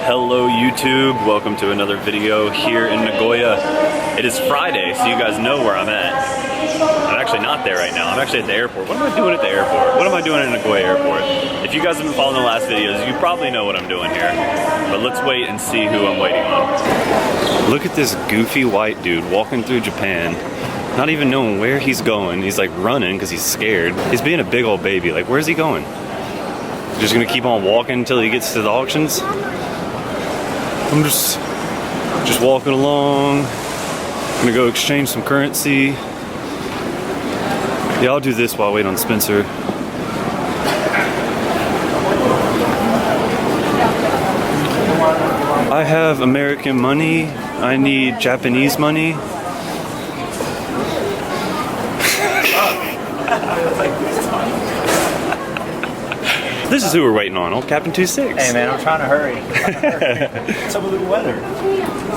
Hello YouTube, welcome to another video here in Nagoya. It is Friday, so you guys know where I'm at. I'm actually not there right now, I'm actually at the airport. What am I doing at the airport? What am I doing at Nagoya Airport? If you guys have been following the last videos, you probably know what I'm doing here. But let's wait and see who I'm waiting on. Look at this goofy white dude walking through Japan, not even knowing where he's going. He's like running because he's scared. He's being a big old baby. Like, where's he going? Just gonna keep on walking until he gets to the auctions? I'm just walking along. Gonna go exchange some currency. Yeah, I'll do this while I wait on Spencer. I have American money. I need Japanese money. This is who we're waiting on, old Capt Two6. Hey man, I'm trying to hurry. What's up with the weather?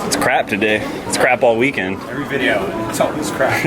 It's crap today. It's crap all weekend. Every video, it's always crap.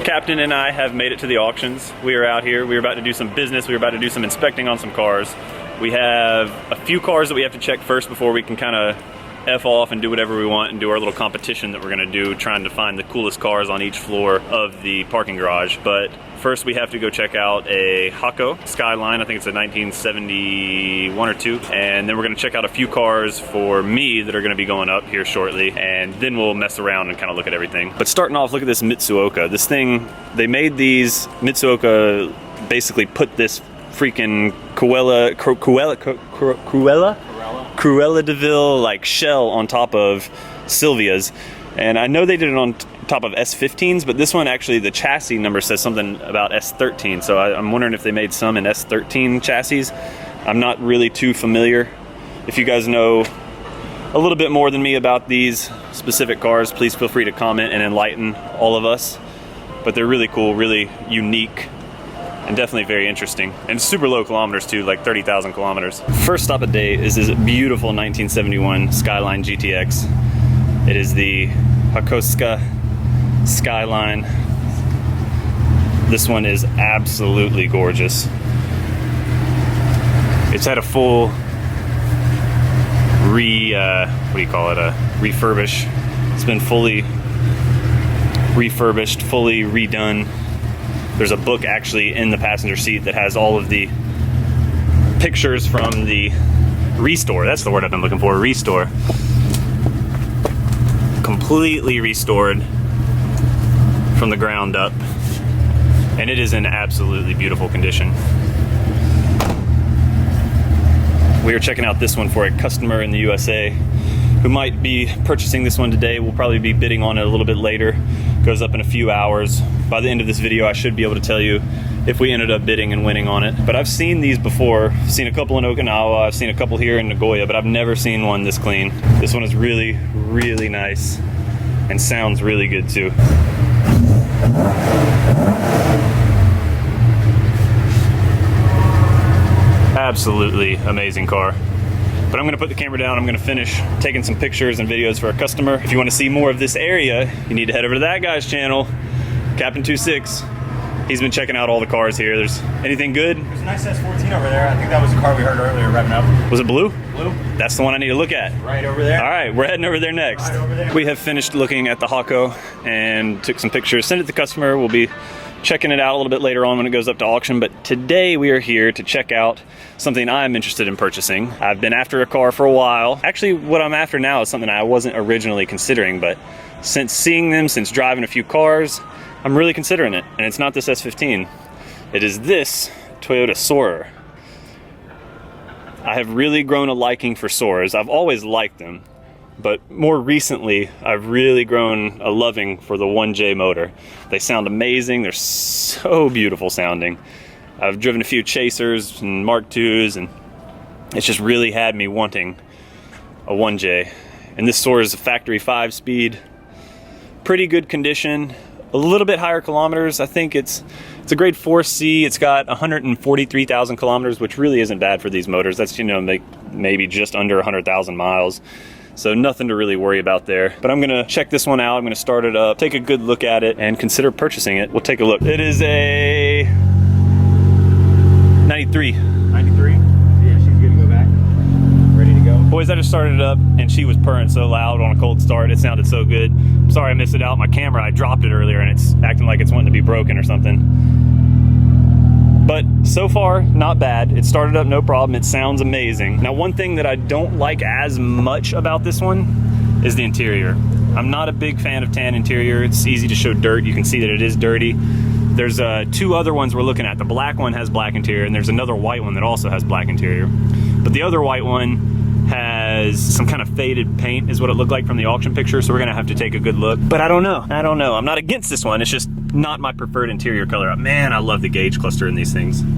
Captain and I have made it to the auctions. We are out here. We are about to do some business. We are about to do some inspecting on some cars. We have a few cars that we have to check first before we can kind of F off and do whatever we want and do our little competition that we're gonna do, trying to find the coolest cars on each floor of the parking garage. But first we have to go check out a Hakosuka Skyline. I think it's a 1971 or 2. And then we're gonna check out a few cars for me that are gonna be going up here shortly. And then we'll mess around and kind of look at everything. But starting off, look at this Mitsuoka. This thing, they made these, Mitsuoka basically put this freaking Cruella de Vil like shell on top of Silvia's, and I know they did it on top of S15s, but this one actually, the chassis number says something about S13, so I'm wondering if they made some in S13 chassis. I'm not really too familiar. If you guys know a little bit more than me about these specific cars, please feel free to comment and enlighten all of us. But they're really cool, really unique, and definitely very interesting. And super low kilometers too, like 30,000 kilometers. First stop of the day is this beautiful 1971 Skyline Gtx. It is the Hakosuka Skyline. This one is absolutely gorgeous. It's had a full refurbish. It's been fully refurbished, fully redone. There's a book actually in the passenger seat that has all of the pictures from the restore. That's the word I've been looking for, restore. Completely restored from the ground up. And it is in absolutely beautiful condition. We are checking out this one for a customer in the USA who might be purchasing this one today. We'll probably be bidding on it a little bit later. Goes up in a few hours. By the end of this video, I should be able to tell you if we ended up bidding and winning on it. But I've seen these before. I've seen a couple in Okinawa, I've seen a couple here in Nagoya, but I've never seen one this clean. This one is really, really nice and sounds really good too. Absolutely amazing car. But I'm gonna put the camera down, I'm gonna finish taking some pictures and videos for a customer. If you wanna see more of this area, you need to head over to that guy's channel, Capt Two6. He's been checking out all the cars here. There's anything good? There's a nice S14 over there. I think that was the car we heard earlier revving up. Was it blue? Blue. That's the one I need to look at. Right over there. All right, we're heading over there next. Right over there. We have finished looking at the Hako and took some pictures, sent it to the customer. We'll be checking it out a little bit later on when it goes up to auction, but today we are here to check out something I'm interested in purchasing. I've been after a car for a while. Actually, what I'm after now is something I wasn't originally considering, but since seeing them, since driving a few cars, I'm really considering it. And it's not this S15. It is this Toyota Soarer. I have really grown a liking for Soarers. I've always liked them, but more recently, I've really grown a loving for the 1J motor. They sound amazing. They're so beautiful sounding. I've driven a few Chasers and Mark IIs, and it's just really had me wanting a 1J. And this Soarer is a factory 5-speed, pretty good condition, a little bit higher kilometers. I think it's a grade 4C. It's got 143,000 kilometers, which really isn't bad for these motors. That's, you know, maybe just under 100,000 miles. So nothing to really worry about there. But I'm gonna check this one out. I'm gonna start it up, take a good look at it, and consider purchasing it. We'll take a look. It is a 93. 93? Yeah, she's good to go back. Ready to go. Boys, I just started it up and she was purring so loud on a cold start. It sounded so good. I'm sorry I missed it out. My camera, I dropped it earlier and it's acting like it's wanting to be broken or something. But so far, not bad. It started up no problem. It sounds amazing. Now, one thing that I don't like as much about this one is the interior. I'm not a big fan of tan interior. It's easy to show dirt. You can see that it is dirty. There's two other ones we're looking at. The black one has black interior, and there's another white one that also has black interior. But the other white one has some kind of faded paint is what it looked like from the auction picture, so we're gonna have to take a good look. But I don't know. I'm not against this one. It's just not my preferred interior color. Man, I love the gauge cluster in these things. Let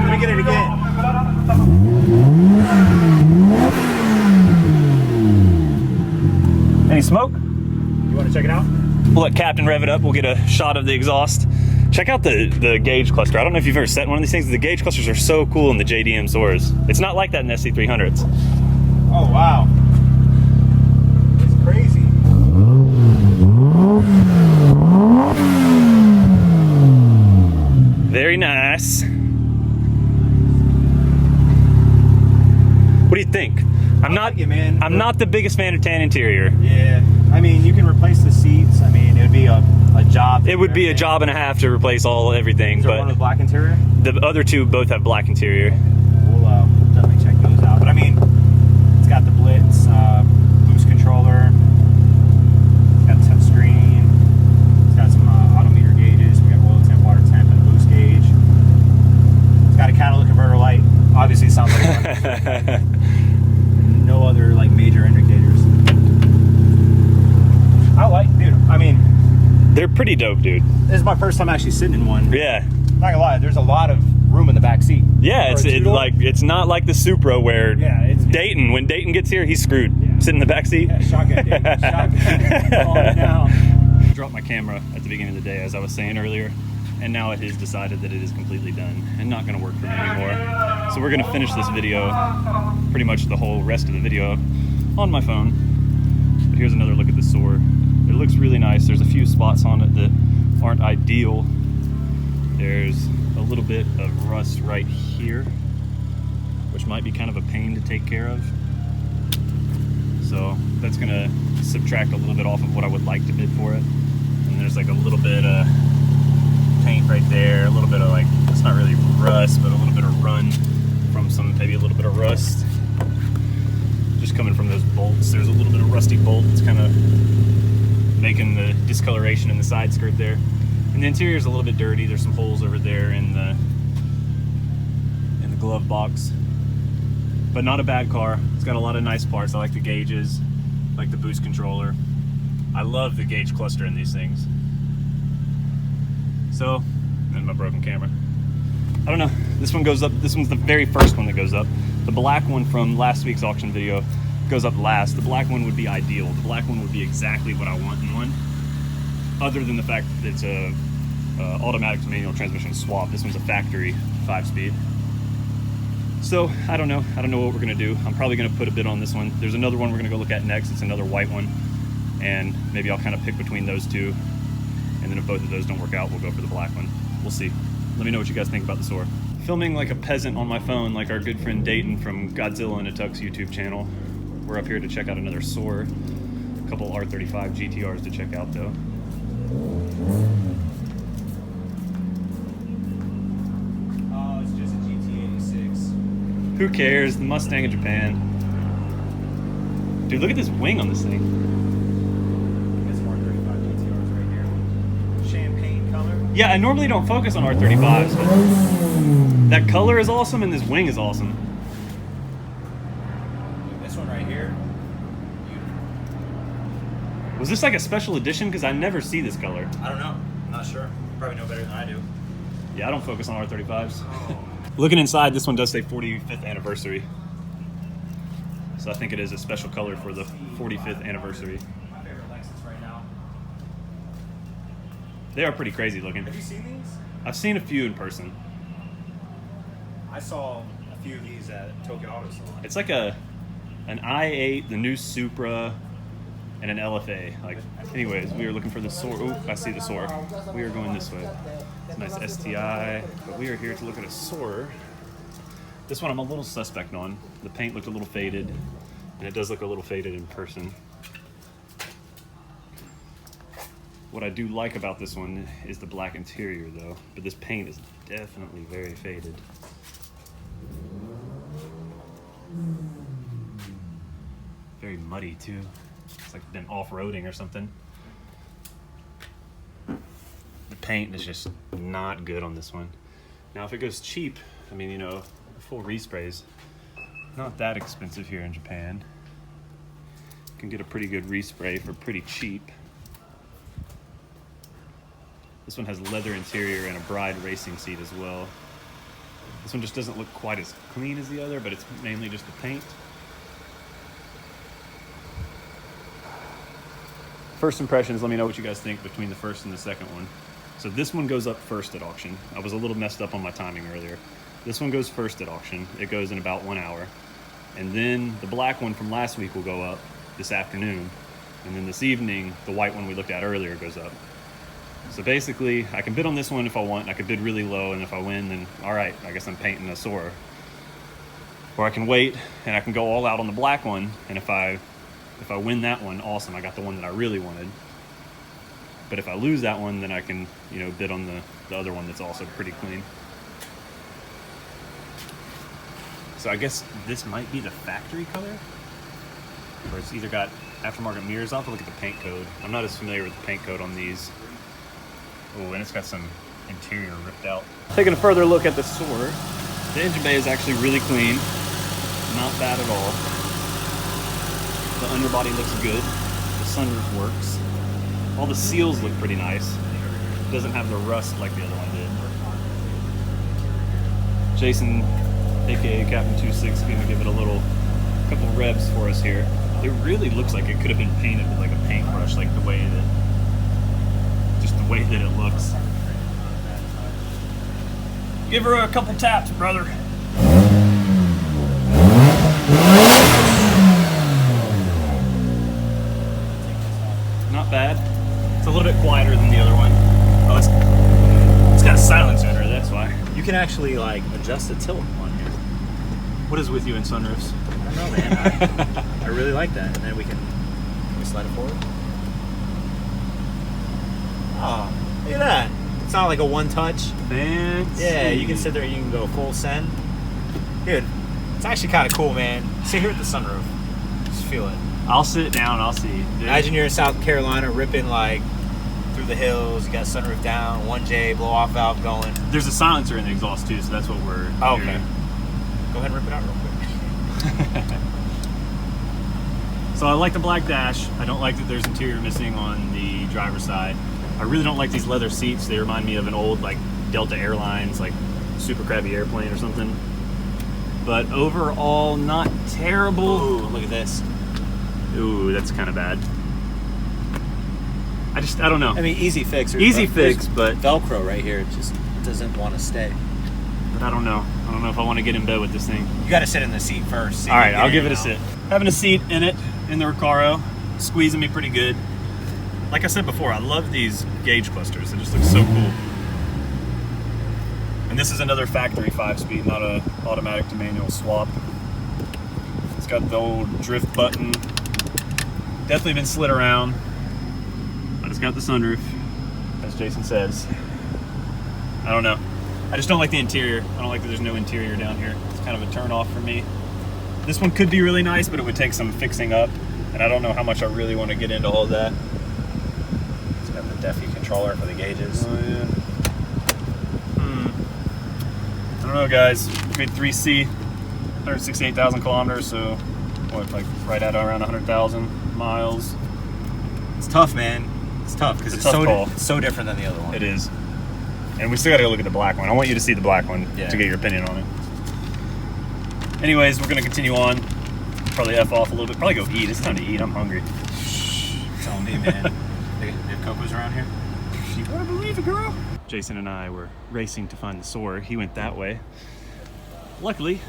me get it again. Any smoke? You want to check it out? We'll let Captain rev it up. We'll get a shot of the exhaust. Check out the gauge cluster. I don't know if you've ever set one of these things. The gauge clusters are so cool in the JDM Soars. It's not like that in SC300s. Oh, wow. It's crazy. Very nice. What do you think? I'm not the biggest fan of tan interior. Yeah. I mean, you can replace the seats. I mean, it would be a job. It would be a job and a half to replace everything. Is there but one with black interior? The other two both have black interior. We'll definitely check those out. But I mean, it's got the Blitz, boost controller. It's got a touch screen. It's got some odometer gauges. We got oil temp, water temp, and a boost gauge. It's got a catalytic converter light. Obviously, it sounds like one. No other like major indicators. Dude, I mean, they're pretty dope, dude. this is my first time actually sitting in one. Yeah. Not gonna lie, there's a lot of room in the back seat. Yeah, it's not like the Supra where Dayton, when Dayton gets here, he's screwed. Yeah. Sit in the back seat. Yeah, shotgun Dayton. Shotgun. Calm it down. Dropped my camera at the beginning of the day, as I was saying earlier, and now it has decided that it is completely done and not going to work for me anymore. So we're going to finish this video, pretty much the whole rest of the video, on my phone. But here's another look at the Soar. It looks really nice. There's a few spots on it that aren't ideal. There's a little bit of rust right here, which might be kind of a pain to take care of. So that's going to subtract a little bit off of what I would like to bid for it. And there's like a little bit of paint right there, a little bit of like, it's not really rust, but a little bit of run from maybe a little bit of rust. Just coming from those bolts, there's a little bit of rusty bolt. It's kind of making the discoloration in the side skirt there. And the interior is a little bit dirty. There's some holes over there in the glove box. But not a bad car. It's got a lot of nice parts. I like the gauges, I like the boost controller. I love the gauge cluster in these things. So, and my broken camera. I don't know. This one goes up. This one's the very first one that goes up. The black one from last week's auction video goes up last. The black one would be ideal. The black one would be exactly what I want in one. Other than the fact that it's a automatic to manual transmission swap. This one's a factory 5-speed. So I don't know. I don't know what we're gonna do. I'm probably gonna put a bid on this one. There's another one we're gonna go look at next. It's another white one, and maybe I'll kind of pick between those two. And then if both of those don't work out, we'll go for the black one. We'll see. Let me know what you guys think about the Soar. Filming like a peasant on my phone, like our good friend Dayton from Godzilla and a Tux YouTube channel. We're up here to check out another Soar. A couple R35 GTRs to check out though. It's just a GT86. Who cares? The Mustang of Japan. Dude, look at this wing on this thing. It's an R35 GTRs right here. Champagne color. Yeah, I normally don't focus on R35s, but that color is awesome and this wing is awesome. This one right here. Beautiful. Was this like a special edition? Because I never see this color. I don't know. I'm not sure. You probably know better than I do. Yeah, I don't focus on R35s. Looking inside, this one does say 45th anniversary. So I think it is a special color for the 45th anniversary. My favorite Lexus right now. They are pretty crazy looking. Have you seen these? I've seen a few in person. I saw a few of these at Tokyo Auto Salon. It's like an i8, the new Supra, and an LFA. Like, anyways, we are looking for the SOAR. Oh, I see the SOAR. We are going this way. It's a nice STI, but we are here to look at a SOAR. This one I'm a little suspect on. The paint looked a little faded, and it does look a little faded in person. What I do like about this one is the black interior though, but this paint is definitely very faded. Very muddy too. It's like been off-roading or something. The paint is just not good on this one. Now if it goes cheap, I mean, you know, full resprays, not that expensive here in Japan. You can get a pretty good respray for pretty cheap. This one has leather interior and a Bride racing seat as well. This one just doesn't look quite as clean as the other, but it's mainly just the paint. First impressions, let me know what you guys think between the first and the second one. So this one goes up first at auction. I was a little messed up on my timing earlier. This one goes first at auction. It goes in about 1 hour. And then the black one from last week will go up this afternoon. And then this evening, the white one we looked at earlier goes up. So basically, I can bid on this one if I want. I could bid really low, and if I win, then all right, I guess I'm painting a SOAR. Or I can wait, and I can go all out on the black one, and if I win that one, awesome, I got the one that I really wanted. But if I lose that one, then I can, you know, bid on the other one that's also pretty clean. So I guess this might be the factory color, or it's either got aftermarket mirrors. I'll have to look at the paint code. I'm not as familiar with the paint code on these. Oh, and it's got some interior ripped out. Taking a further look at the SOAR, the engine bay is actually really clean. Not bad at all. The underbody looks good. The sunroof works. All the seals look pretty nice. It doesn't have the rust like the other one did. Jason, aka Capt Two6, gonna give it a couple revs for us here. It really looks like it could have been painted with like a paintbrush, like the way that it looks. Give her a couple taps, brother. Not bad. It's a little bit quieter than the other one. Oh, it's got a silencer in it, that's why. You can actually like adjust the tilt on here. What is with you in sunroofs? I don't know, man. I really like that. And then we slide it forward. Oh, look at that. It's not like a one touch. Fancy. Yeah, you can sit there and you can go full send. Dude, it's actually kind of cool, man. Sit here at the sunroof. Just feel it. I'll sit down, I'll see. Dude. Imagine you're in South Carolina ripping like through the hills. You got sunroof down, 1J blow off valve going. There's a silencer in the exhaust too, so that's what we're okay. hearing. Go ahead and rip it out real quick. So I like the black dash. I don't like that there's interior missing on the driver's side. I really don't like these leather seats. They remind me of an old like Delta Airlines, like super crappy airplane or something. But overall, not terrible. Ooh, look at this. Ooh, that's kind of bad. I don't know. I mean, easy fix. Easy fix, but Velcro right here. It just doesn't want to stay. But I don't know. I don't know if I want to get in bed with this thing. You got to sit in the seat first. All right, I'll give it a sit. Having a seat in it, in the Recaro, squeezing me pretty good. Like I said before, I love these gauge clusters. It just looks so cool. And this is another factory 5-speed, not a automatic to manual swap. It's got the old drift button. Definitely been slid around. But it's got the sunroof, as Jason says. I don't know. I just don't like the interior. I don't like that there's no interior down here. It's kind of a turn off for me. This one could be really nice, but it would take some fixing up. And I don't know how much I really want to get into all that. It's got the Defi controller for the gauges. Oh, yeah. I don't know, guys. Made 3C, 168,000 kilometers, so what, like right at around 100,000 miles. It's tough, man. It's tough because it's so different than the other one. It is. And we still got to go look at the black one. I want you to see the black one to get your opinion on it. Anyways, we're going to continue on. Probably F off a little bit. Probably go eat. It's time to eat. I'm hungry. Tell me, man. They have Cocos around here? You better believe it, girl. Jason and I were racing to find the SOAR. He went that way. Luckily,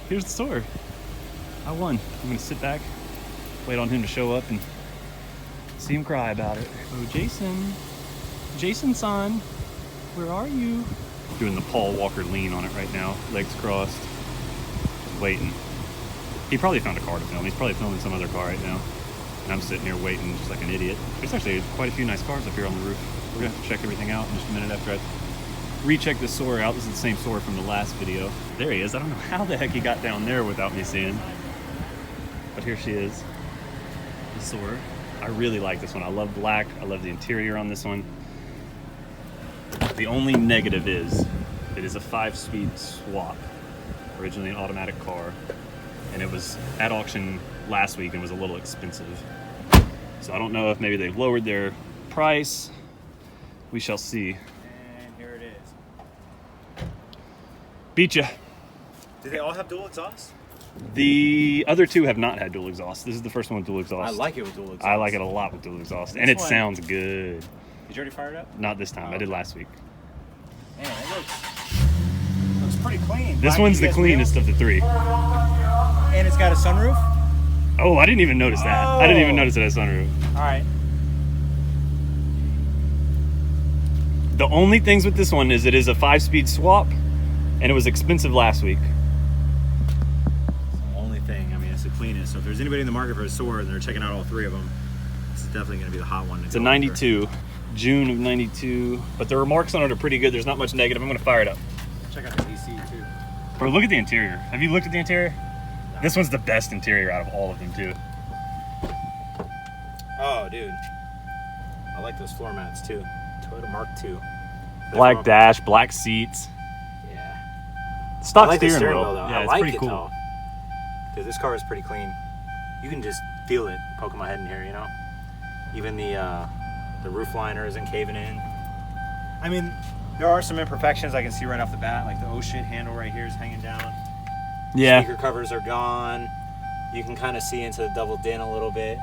here's the SOAR. I won. I'm going to sit back, wait on him to show up, and see him cry about it. Oh, Jason. Jason-san, where are you? Doing the Paul Walker lean on it right now, legs crossed. Just waiting. He probably found a car to film. He's probably filming some other car right now. And I'm sitting here waiting just like an idiot. There's actually quite a few nice cars up here on the roof. We're gonna have to check everything out in just a minute after I recheck the soar out. This is the same soar from the last video. There he is. I don't know how the heck he got down there without me seeing. But here she is, the soar. I really like this one. I love black. I love the interior on this one. The only negative is it is a 5-speed swap. Originally an automatic car. And it was at auction last week and was a little expensive. So I don't know if maybe they've lowered their price. We shall see. And here it is. Beat ya. Do they all have dual exhaust? The other two have not had dual exhaust. This is the first one with dual exhaust. I like it with dual exhaust. I like it a lot with dual exhaust. And it sounds good. Did you already fire it up? Not this time. I did last week. Man, it looks pretty clean. This one's the cleanest of the three. And it's got a sunroof? Oh, I didn't even notice that. I didn't even notice it had a sunroof. All right. The only things with this one is it is a 5-speed swap, and it was expensive last week. It's the only thing. I mean, it's the cleanest. So if there's anybody in the market for a Soar and they're checking out all three of them, this is definitely going to be the hot one. It's a 92, June of 92, but the remarks on it are pretty good. There's not much negative. I'm going to fire it up. Check out the AC too. Bro, look at the interior. Have you looked at the interior? No. This one's the best interior out of all of them too. Oh, dude. I like those floor mats too. Toyota Mark II. Black dash, black seats. Yeah. Stock I like the steering wheel. though. Yeah, I it's like pretty it cool. though. Dude, this car is pretty clean. You can just feel it poking my head in here, you know? Even the roof liner isn't caving in. I mean, there are some imperfections I can see right off the bat, like the oh shit handle right here is hanging down. Yeah. Speaker covers are gone. You can kind of see into the double din a little bit.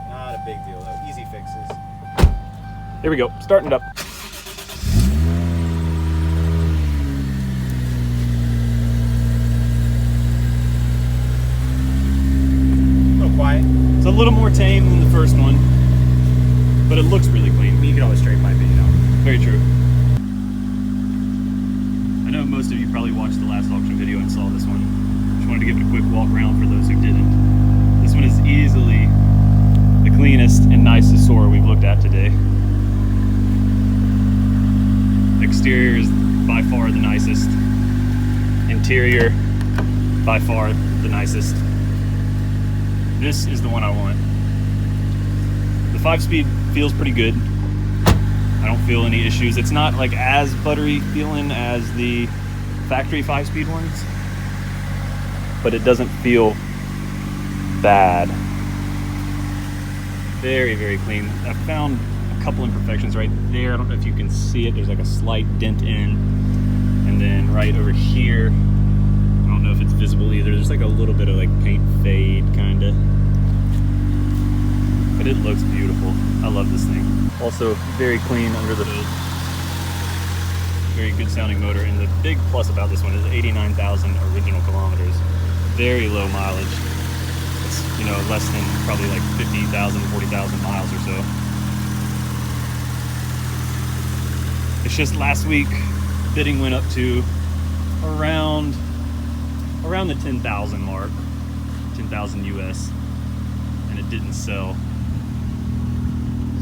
Not a big deal though. Easy fixes. Here we go. Starting it up. A little quiet. It's a little more tame than the first one, but it looks really clean. You can always straight pipe it, you know. Very true. I know most of you probably watched the last auction video and saw this one. Just wanted to give it a quick walk around for those who didn't. This one is easily the cleanest and nicest Soar we've looked at today. Exterior is by far the nicest. Interior, by far the nicest. This is the one I want. The 5-speed feels pretty good. I don't feel any issues. It's not like as buttery feeling as the factory 5-speed ones, but it doesn't feel bad. Very, very clean. I found a couple imperfections right there. I don't know if you can see it. There's like a slight dent in, and then right over here, I don't know if it's visible either. There's like a little bit of like paint fade kind of, but it looks beautiful. I love this thing. Also very clean under the hood. Very good sounding motor, and the big plus about this one is 89,000 original kilometers. Very low mileage. It's, you know, less than probably like 50,000, 40,000 miles or so. It's just last week bidding went up to around the 10,000 mark, 10,000 US, and it didn't sell.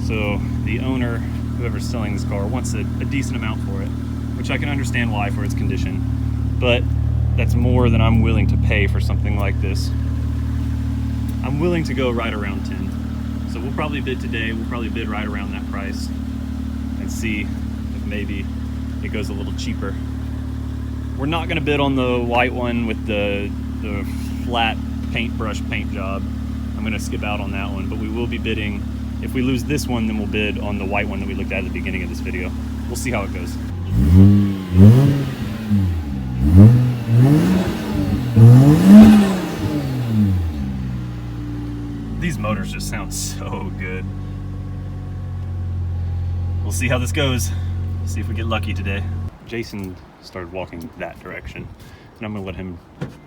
So the owner, whoever's selling this car, wants a decent amount for it, which I can understand why for its condition, but that's more than I'm willing to pay for something like this. I'm willing to go right around 10. So we'll probably bid today, we'll probably bid right around that price and see if maybe it goes a little cheaper. We're not gonna bid on the white one with the flat paintbrush paint job. I'm gonna skip out on that one, but we will be bidding. If we lose this one, then we'll bid on the white one that we looked at the beginning of this video. We'll see how it goes. These motors just sound so good. We'll see how this goes. See if we get lucky today. Jason started walking that direction, and I'm gonna let him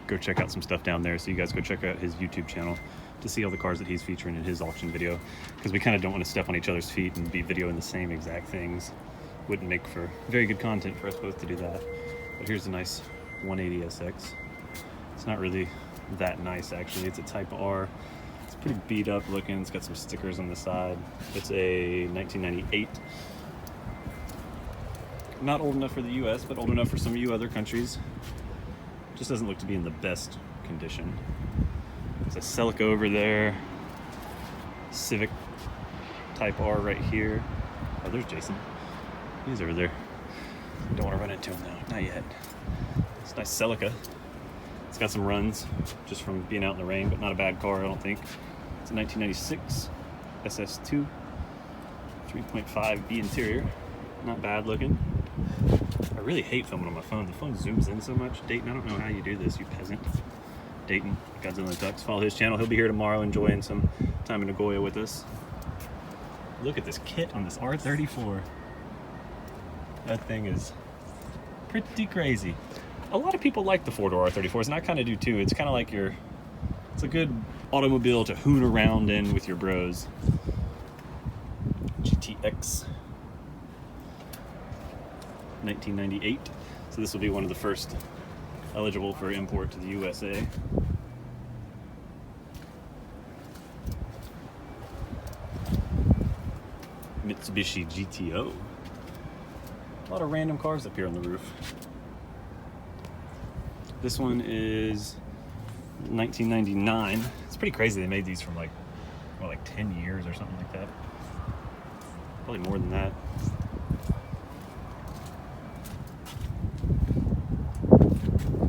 go check out some stuff down there, so you guys go check out his YouTube channel. to see all the cars that he's featuring in his auction video, because we kind of don't want to step on each other's feet and be videoing the same exact things. Wouldn't make for very good content for us both to do that. But here's a nice 180 SX. It's not really that nice, actually. It's a Type R. It's pretty beat up looking. It's got some stickers on the side. It's a 1998. Not old enough for the US, but old enough for some of you other countries. Just doesn't look to be in the best condition. There's a Celica over there. Civic Type R right here. Oh, there's Jason. He's over there. Don't want to run into him though, not yet. It's a nice Celica. It's got some runs just from being out in the rain, but not a bad car, I don't think. It's a 1996 SS2, 3.5 B interior. Not bad looking. I really hate filming on my phone. The phone zooms in so much. Dayton, I don't know how you do this, you peasant. Dayton, Godzilla Ducks. Follow his channel. He'll be here tomorrow enjoying some time in Nagoya with us. Look at this kit on this R34. That thing is pretty crazy. A lot of people like the four-door R34s, and I kind of do too. It's kind of like it's a good automobile to hoon around in with your bros. GTX. 1998. So this will be one of the first eligible for import to the USA. Mitsubishi Gto. A lot of random cars up here on the roof. This one is 1999. It's pretty crazy they made these from like 10 years or something like that. Probably more than that.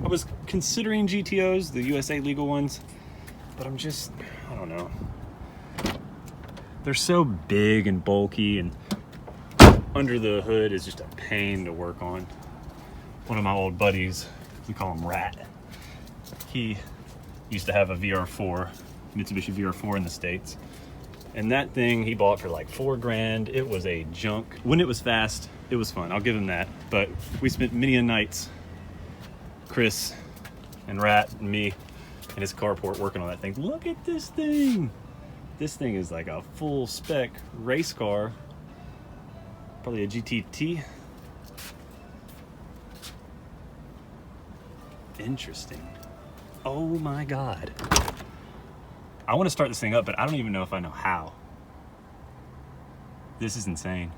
I was considering GTOs, the USA legal ones, but I don't know. They're so big and bulky, and under the hood is just a pain to work on. One of my old buddies, we call him Rat, he used to have a VR4, Mitsubishi VR4 in the States. And that thing he bought for like $4,000. It was a junk. When it was fast, it was fun, I'll give him that. But we spent many a nights, Chris and Rat and me in his carport working on that thing. Look at this thing. This thing is like a full spec race car. Probably a GTT. Interesting. Oh my God. I want to start this thing up, but I don't even know if I know how. This is insane.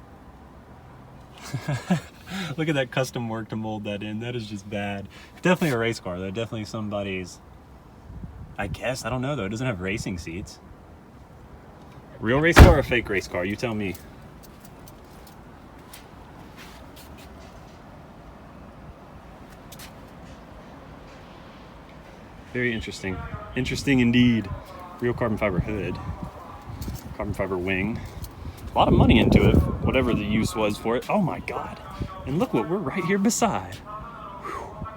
Look at that custom work to mold that in. That is just bad. Definitely a race car though. Definitely somebody's, I guess. I don't know though. It doesn't have racing seats. Real race car or fake race car? You tell me. Very interesting. Interesting indeed. Real carbon fiber hood. Carbon fiber wing. A lot of money into it, whatever the use was for it. Oh my God. And look what we're right here beside. Whew.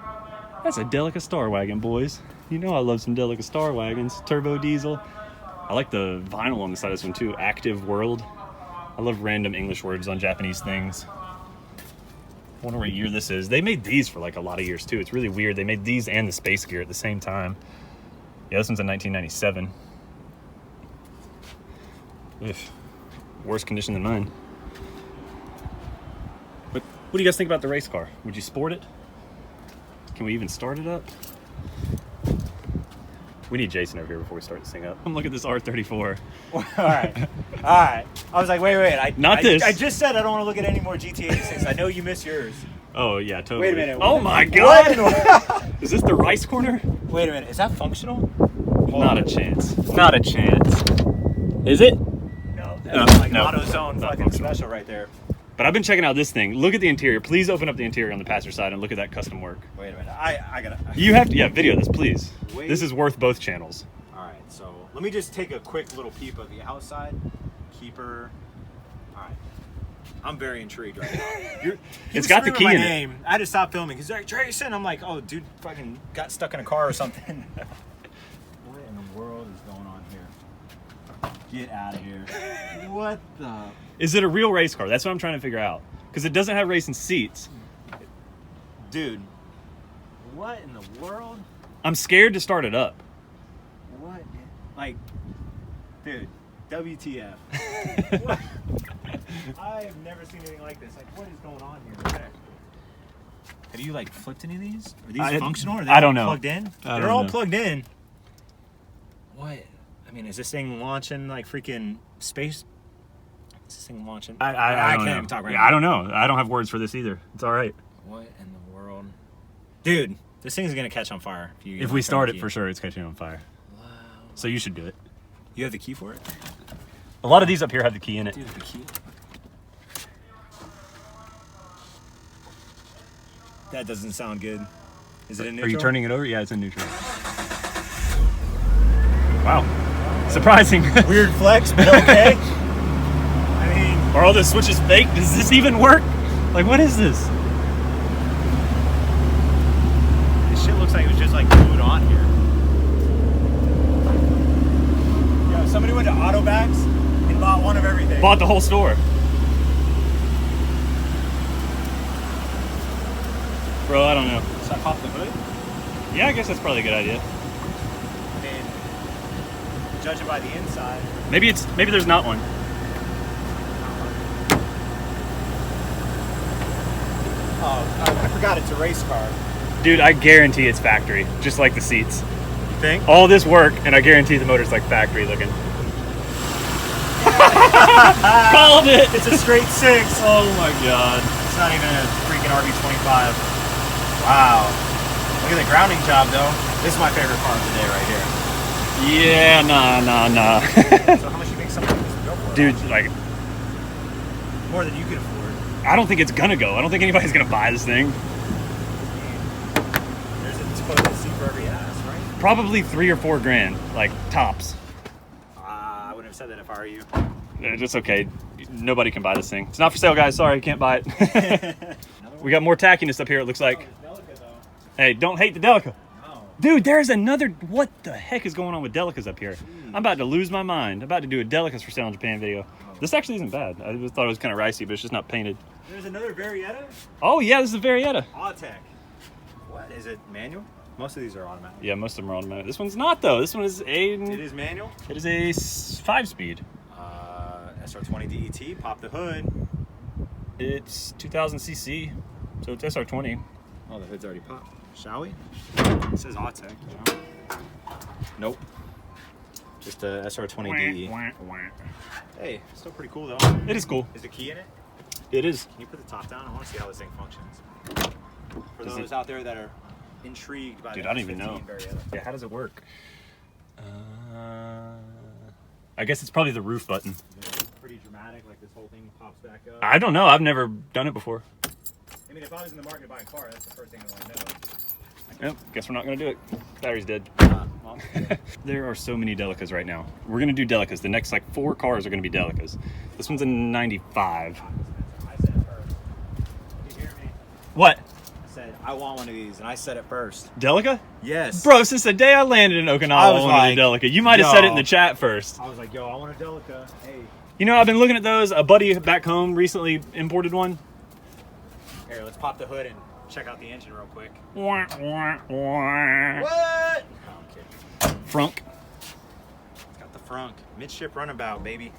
That's a Delica Star Wagon, boys. You know I love some Delica Star Wagons. Turbo diesel. I like the vinyl on the side of this one too. Active World. I love random English words on Japanese things. I wonder what year this is. They made these for like a lot of years too. It's really weird. They made these and the Space Gear at the same time. Yeah, this one's in 1997. Ugh. Worse condition than mine. But what do you guys think about the race car? Would you sport it? Can we even start it up? We need Jason over here before we start this thing up. Come look at this R34. All right. I was like, wait. I just said I don't want to look at any more GT86. I know you miss yours. Oh, yeah, totally. Wait a minute. Oh, my God. Is this the rice corner? Wait a minute. Is that functional? Not a chance. Not a chance. Is it? No. That's like no, AutoZone not fucking special right there. But I've been checking out this thing. Look at the interior. Please open up the interior on the passenger side and look at that custom work. Wait a minute. I gotta. You have to, yeah, video this, please. Wait. This is worth both channels. All right, so let me just take a quick little peep of the outside. Keeper. All right. I'm very intrigued right now. It's got the key in it. I had to stop filming. He's like, Jason. I'm like, oh, dude, fucking got stuck in a car or something. What in the world is going on here? Get out of here. What the? Is it a real race car? That's what I'm trying to figure out. Because it doesn't have racing seats. Dude, what in the world? I'm scared to start it up. What? Like, Dude, WTF. What? I've never seen anything like this. Like, what is going on here? Okay. Have you like flipped any of these? Are these functional? Or are they I don't know. Plugged in? They're all plugged in. What? I mean, is this thing launching like freaking space? Is this thing launching? I can't even talk right yeah, now. I don't know. I don't have words for this either. It's all right. What in the world? Dude, this thing's gonna catch on fire. If we start it, for sure, it's catching on fire. Wow. So you should do it. You have the key for it? A lot of these up here have the key in it. Dude, the key. That doesn't sound good. Is it in neutral? Are you turning it over? Yeah, it's in neutral. Wow. Surprising. Weird flex, but okay. I mean, are all the switches fake? Does this even work? Like, what is this? this shit looks like it was just like glued on here. Yo, somebody went to Autobacks and bought one of everything. Bought the whole store. Bro, I don't know. Should I pop the hood? Yeah, I guess that's probably a good idea. And judging by the inside. Maybe there's not one. Oh, I forgot it's a race car. Dude, I guarantee it's factory, just like the seats. You think? All this work, and I guarantee the motor's like factory looking. Called it! It's a straight 6. Oh my god. It's not even a freaking RB25. Wow. Look at the grounding job though. This is my favorite part of the day right here. Yeah, nah. So how much you think something like this would go for? Dude, like, more than you can afford. I don't think it's gonna go. I don't think anybody's gonna buy this thing. There's a disposable seat for every ass, right? Probably $3 or $4 grand, like tops. I wouldn't have said that if I were you. It's okay. Nobody can buy this thing. It's not for sale, guys. Sorry, you can't buy it. We got more tackiness up here, it looks like. Hey, don't hate the Delica. No. Dude, there's another... What the heck is going on with Delicas up here? I'm about to lose my mind. I'm about to do a Delicas for sale in Japan video. This actually isn't bad. I just thought it was kind of ricey, but it's just not painted. There's another Varietta? Oh, yeah, this is a Varietta. Autech. What? Is it manual? Most of these are automatic. Yeah, most of them are automatic. This one's not, though. This one is a... It is manual? It is a 5-speed. SR20 DET, pop the hood. It's 2000 cc, so it's SR20. Oh, the hood's already popped. Shall we? It says Autech. Nope. Just a SR20 DE. Hey, still pretty cool though. It is cool. Is the key in it? It is. Can you put the top down? I want to see how this thing functions. For those out there that are intrigued by Dude, the I don't even know. Varietta. Yeah, how does it work? I guess it's probably the roof button. Pretty dramatic, like this whole thing pops back up. I don't know. I've never done it before. I mean, if I was in the market to buy a car, that's the first thing I want to know. Yep, guess we're not going to do it. Battery's dead. Well, There are so many Delicas right now. We're going to do Delicas. The next, like, 4 cars are going to be Delicas. This one's a 95. I said it first. Did you hear me? What? I said, I want one of these, and I said it first. Delica? Yes. Bro, since the day I landed in Okinawa, I wanted a Delica. You might have said it in the chat first. I was like, yo, I want a Delica. Hey. You know, I've been looking at those. A buddy back home recently imported one. Here, let's pop the hood and check out the engine real quick. What? What? No, I'm kidding. Frunk. It's got the frunk. Midship runabout, baby.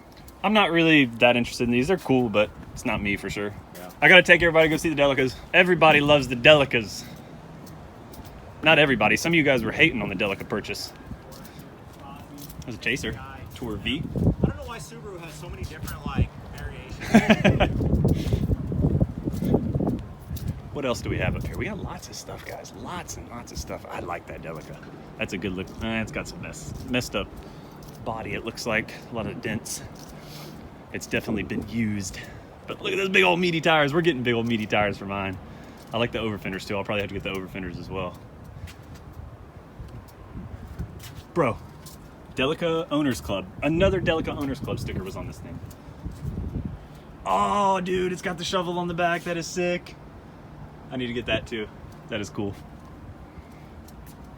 I'm not really that interested in these. They're cool, but it's not me for sure. Yeah. I gotta take everybody to go see the Delicas. Everybody loves the Delicas. Not everybody. Some of you guys were hating on the Delica purchase. There's a Chaser. Tour V. I don't know why Subaru has so many different, like, variations. What else do we have up here? We got lots of stuff, guys. Lots and lots of stuff. I like that Delica. That's a good look. It's got some messed up body, it looks like. A lot of dents. It's definitely been used. But look at those big old meaty tires. We're getting big old meaty tires for mine. I like the over fenders too. I'll probably have to get the over fenders as well. Bro, Delica Owners Club. Another Delica Owners Club sticker was on this thing. Oh, dude, it's got the shovel on the back. That is sick. I need to get that too. That is cool.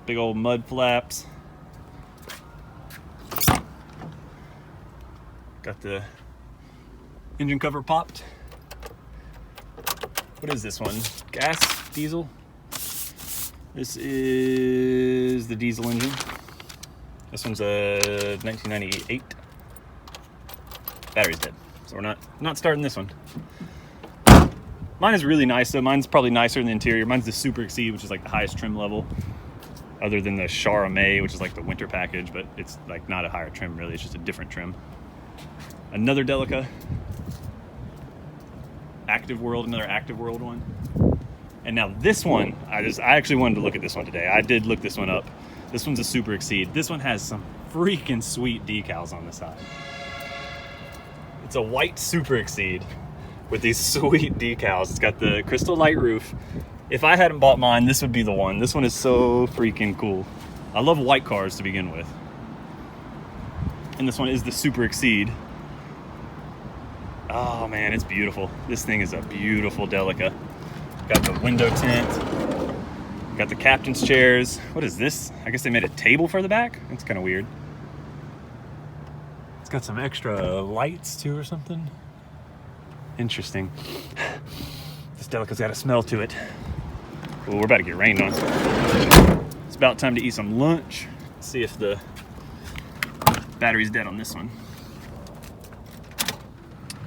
Big old mud flaps. Got the engine cover popped. What is this one? Gas? Diesel? This is the diesel engine. This one's a 1998. Battery's dead. So we're not starting this one. Mine is really nice though. Mine's probably nicer in the interior. Mine's the Super Exceed, which is like the highest trim level, other than the Charame, which is like the winter package, but it's like not a higher trim really. It's just a different trim. Another Delica. Active World, another Active World one. And now this one, I actually wanted to look at this one today. I did look this one up. This one's a Super Exceed. This one has some freaking sweet decals on the side. It's a white Super Exceed with these sweet decals. It's got the crystal light roof. If I hadn't bought mine, this would be the one. This one is so freaking cool. I love white cars to begin with. And this one is the Super Exceed. Oh man, it's beautiful. This thing is a beautiful Delica. Got the window tint. Got the captain's chairs. What is this? I guess they made a table for the back? That's kind of weird. It's got some extra lights too or something. Interesting. This Delica's got a smell to it. Ooh, we're about to get rained on. It's about time to eat some lunch. Let's see if the battery's dead on this one.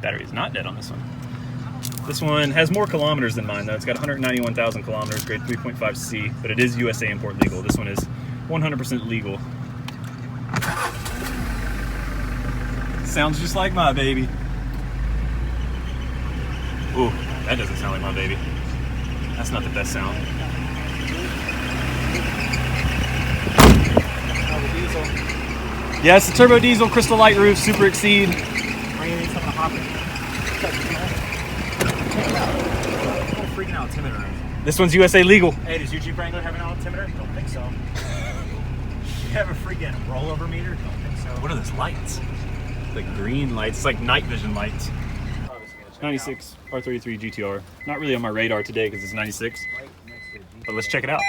Battery's not dead on this one. This one has more kilometers than mine though. It's got 191,000 kilometers, grade 3.5C, but it is USA import legal. This one is 100% legal. Sounds just like my baby. Ooh, that doesn't sound like my baby. That's not the best sound. Yeah, it's a turbo diesel, crystal light roof, Super Exceed. Freaking altimeter. This one's USA legal. Hey, does your Jeep Wrangler have an altimeter? Don't think so. You have a freaking rollover meter? Don't think so. What are those lights? Like green lights. It's like night vision lights. 96 R33 GTR. Not really on my radar today because it's 96. But let's check it out.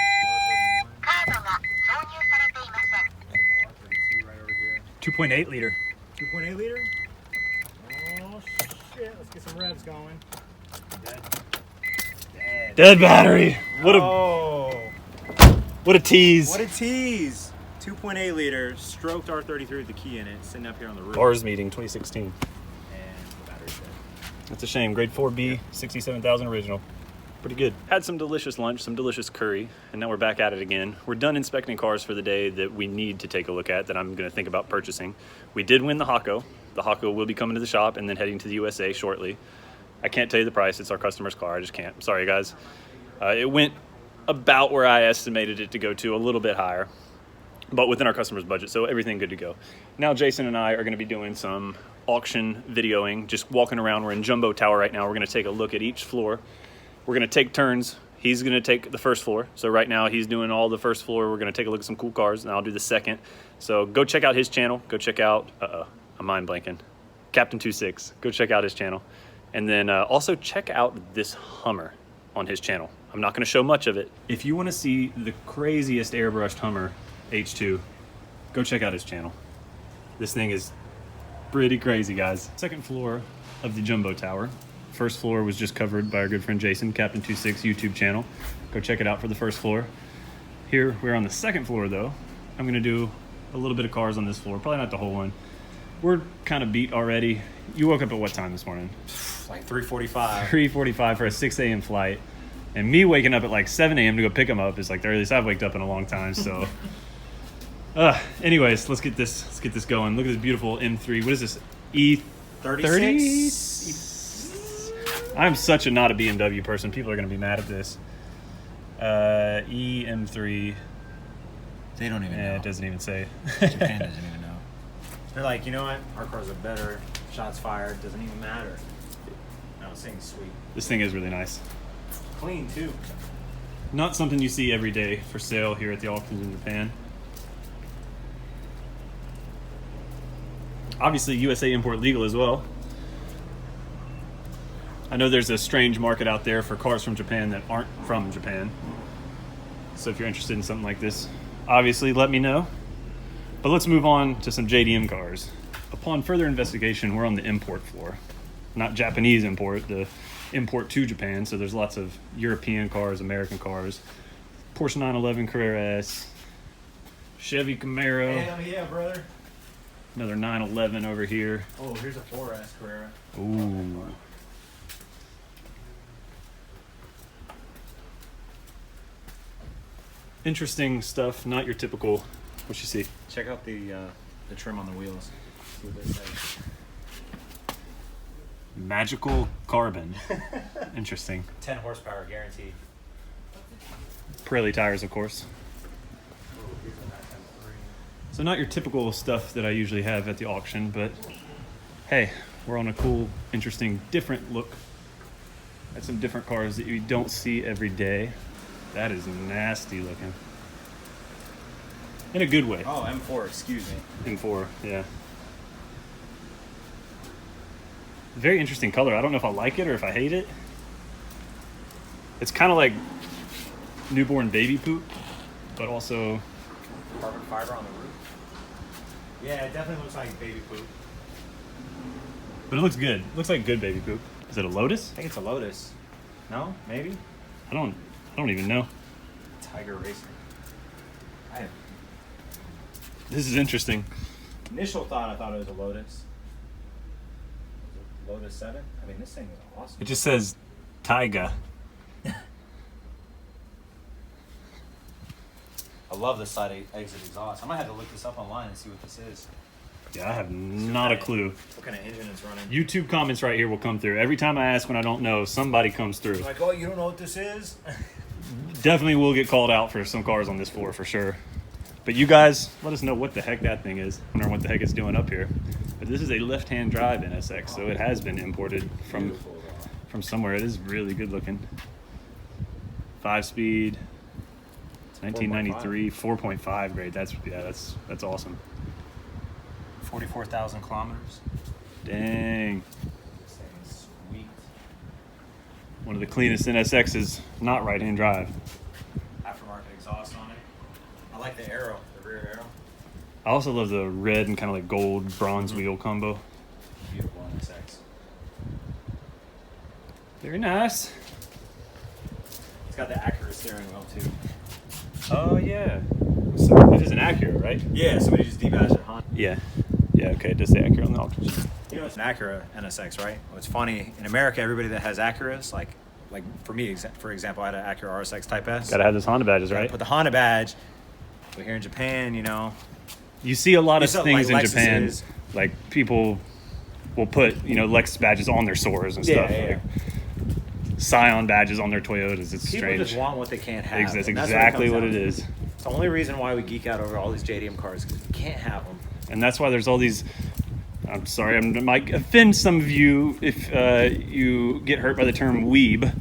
2.8 liter. 2.8 liter? Oh shit, let's get some revs going. Dead battery. What a tease. What a tease. 2.8 liter, stroked R33 with the key in it, sitting up here on the roof. Bars meeting 2016. And the battery's dead. That's a shame. Grade 4B, 67,000 original. Pretty good. Had some delicious lunch, some delicious curry, and now we're back at it again. We're done inspecting cars for the day that we need to take a look at, that I'm going to think about purchasing. We did win the Hako. The Hako will be coming to the shop and then heading to the USA shortly. I can't tell you the price. It's our customer's car. I just can't. Sorry, guys. It went about where I estimated it to go to, a little bit higher, but within our customer's budget, so everything good to go. Now Jason and I are going to be doing some auction videoing, just walking around. We're in Jumbo Tower right now. We're going to take a look at each floor. We're going to take turns. He's going to take the first floor. So right now he's doing all the first floor. We're going to take a look at some cool cars, and I'll do the second. So go check out his channel. Go check out, I'm mind blanking, Capt Two6. Go check out his channel. And then also check out this Hummer on his channel. I'm not going to show much of it. If you want to see the craziest airbrushed Hummer H2, go check out his channel. This thing is pretty crazy, guys. Second floor of the Jumbo Tower. First floor was just covered by our good friend Jason, Capt Two6 YouTube channel. Go check it out for the first floor. Here we're on the second floor though. I'm going to do a little bit of cars on this floor, probably not the whole one. We're kind of beat already. You woke up at what time this morning? Like 3:45. 3:45 for a 6 a.m. flight. And me waking up at like 7 a.m. to go pick him up is like the earliest I've waked up in a long time. So, anyways, let's get this going. Look at this beautiful M3. What is this? E36. I'm such a not a BMW person. People are gonna be mad at this. EM3. They don't even know. It doesn't even say. Japan doesn't even know. They're like, you know what? Our cars are better. Shots fired. Doesn't even matter. No, this thing's sweet. This thing is really nice. Clean too. Not something you see every day for sale here at the auctions in Japan. Obviously USA import legal as well. I know there's a strange market out there for cars from Japan that aren't from Japan. So if you're interested in something like this, obviously let me know. But let's move on to some JDM cars. Upon further investigation, we're on the import floor. Not Japanese import, the import to Japan. So there's lots of European cars, American cars, Porsche 911 Carrera S, Chevy Camaro. Hell yeah, brother. Another 911 over here. Oh, here's a 4S Carrera. Ooh. Interesting stuff, not your typical. What you see? Check out the trim on the wheels. See what they say. Magical carbon. Interesting. 10 horsepower guaranteed. Pirelli tires, of course. So not your typical stuff that I usually have at the auction, but hey, we're on a cool, interesting, different look at some different cars that you don't see every day. That is nasty looking. In a good way. Oh, M4, excuse me. M4, yeah. Very interesting color. I don't know if I like it or if I hate it. It's kind of like newborn baby poop, but also Carbon fiber on the roof. Yeah, it definitely looks like baby poop. but it looks good. It looks like good baby poop. Is it a Lotus? I think it's a Lotus. No? Maybe? I don't even know. Tiger Racer. I have This is interesting. initial thought I thought it was a Lotus. Lotus 7? I mean, this thing is awesome. It just says Taiga. I love the side exit exhaust. I might have to look this up online and see what this is. Yeah, I have not a clue. What kind of engine it's running. YouTube comments right here will come through. Every time I ask when I don't know, somebody comes through. Like, oh, you don't know what this is? Definitely will get called out for some cars on this floor for sure. But you guys, let us know what the heck that thing is. I wonder what the heck it's doing up here. But this is a left-hand drive NSX, so it has been imported from somewhere. It is really good looking. 5-speed. It's 1993, 4.5 grade. That's awesome. 44,000 kilometers. Dang. This thing is sweet. One of the cleanest NSXs, not right-hand drive. Aftermarket exhaust on it. I like the arrow, the rear arrow. I also love the red and kind of like gold bronze wheel combo. Beautiful NSX. Very nice. It's got the Acura steering wheel too. Oh yeah. So it is an Acura, right? Yeah, somebody just debadged it, huh? Yeah. Yeah, okay, it does say Acura on the auction sheet. You know, it's an Acura NSX, right? Well, it's funny. In America, everybody that has Acuras, like for me, for example, I had an Acura RSX Type S. Gotta have those Honda badges, Gotta right? put the Honda badge. But here in Japan, you know, You see a lot of You saw, things like, in Japan, Lexuses. like people will put, Lexus badges on their Soras and stuff. Yeah. Like Scion badges on their Toyotas. It's people strange. just want what they can't have. That's and exactly what comes it down is. to. It's the only reason why we geek out over all these JDM cars, because we can't have them. And that's why there's all these. I'm sorry, I might offend some of you if you get hurt by the term weeb,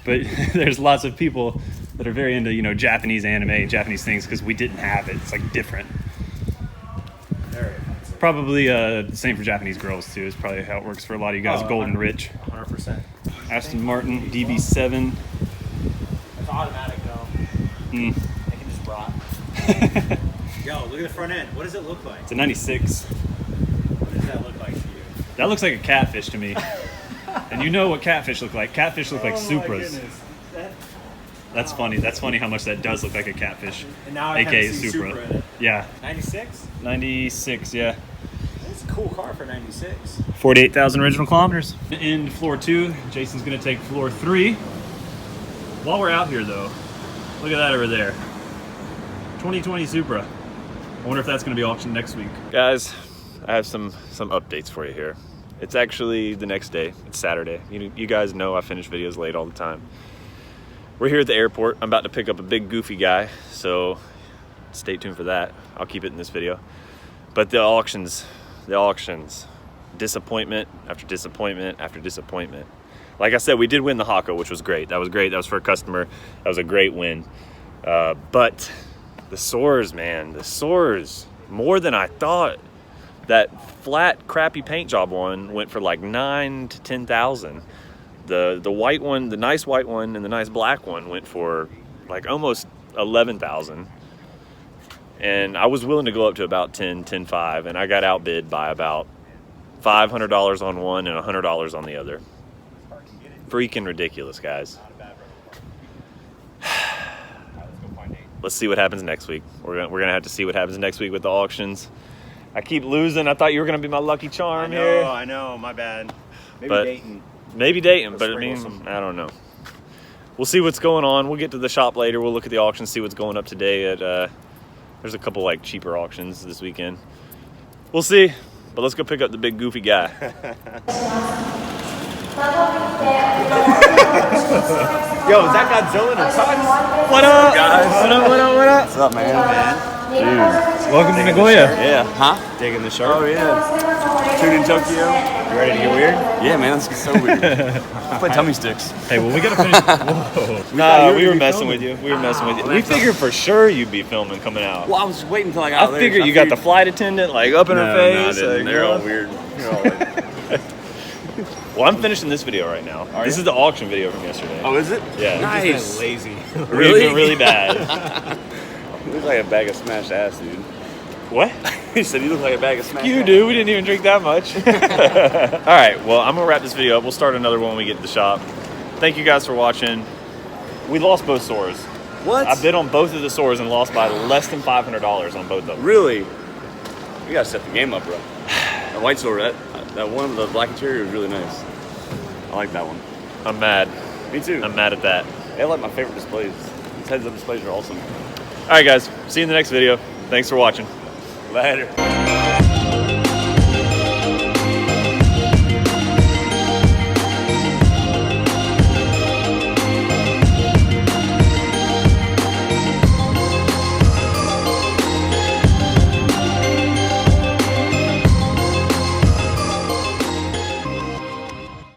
but there's lots of people that are very into Japanese anime, Japanese things, because we didn't have it. It's like different. Very offensive. Probably the same for Japanese girls too. Is probably how it works for a lot of you guys. Oh, Golden Rich, 100%. Aston Martin Db7. It's automatic though. Mm. They can just rot. Yo, look at the front end. What does it look like? It's a 96. What does that look like to you? That looks like a catfish to me. And you know what catfish look like. Catfish look like My Supras. goodness. That's funny. That's funny how much that does look like a catfish. And now I AKA kinda see Supra. Supra in it. Yeah. 96? 96, yeah. It's a cool car for 96. 48,000 original kilometers. In floor 2, Jason's gonna take floor 3. While we're out here though, look at that over there. 2020 Supra. I wonder if that's gonna be auctioned next week. Guys, I have some updates for you here. It's actually the next day. It's Saturday. You guys know I finish videos late all the time. We're here at the airport. I'm about to pick up a big goofy guy, so stay tuned for that. I'll keep it in this video. But the auctions, disappointment after disappointment after disappointment. Like I said, we did win the Hako, which was great. That was great. That was for a customer. That was a great win. But the Soars, man, the Soars, more than I thought. That flat, crappy paint job one went for like 9,000 to 10,000. The white one, the nice white one, and the nice black one went for like almost 11,000. And I was willing to go up to about 10,500, and I got outbid by about $500 on one and $100 on the other. Freaking ridiculous, guys. Let's see what happens next week. We're gonna have to see what happens next week with the auctions. I keep losing. I thought you were gonna be my lucky charm here. I know, my bad. Maybe But- Dayton. Maybe Dayton, Or but I mean, Sprinkle some. I don't know. We'll see what's going on. We'll get to the shop later. We'll look at the auction, see what's going up today. At there's a couple like cheaper auctions this weekend. We'll see. But let's go pick up the big goofy guy. Yo, is that Godzilla and Suns? What up, guys? What up? What up? What up? What's up, man? Dude, welcome to Nagoya. Yeah. Huh? Digging the shirt. Oh, yeah. Tuned in Tokyo. You ready to get weird? Yeah, man. Let's get so weird. Play tummy sticks. Hey, well, we gotta finish. Whoa. Nah, we were messing with you. We were messing with you. We figured for sure you'd be filming coming out. Well, I was waiting until I got I there. figured you got the flight attendant like up in her face. No, like, they're you all know? weird. They're all like, Well, I'm finishing this video right now. This is the auction video from yesterday. oh, is it? Yeah. Nice. Lazy. Really? Really bad. You look like a bag of smashed ass, dude. What? He said you look like a bag of smashed You ass. do. We didn't even drink that much. All right. Well, I'm gonna wrap this video up. We'll start another one when we get to the shop. Thank you guys for watching. We lost both sores. What? I bid on both of the sores and lost by less than $500 on both of them. Really? You gotta step the game up, bro. That white sword, that one with the black interior was really nice. I like that one. I'm mad. Me too. I'm mad at that. I like my favorite displays. These heads-up displays are awesome. All right, guys. See you in the next video. Thanks for watching. Later.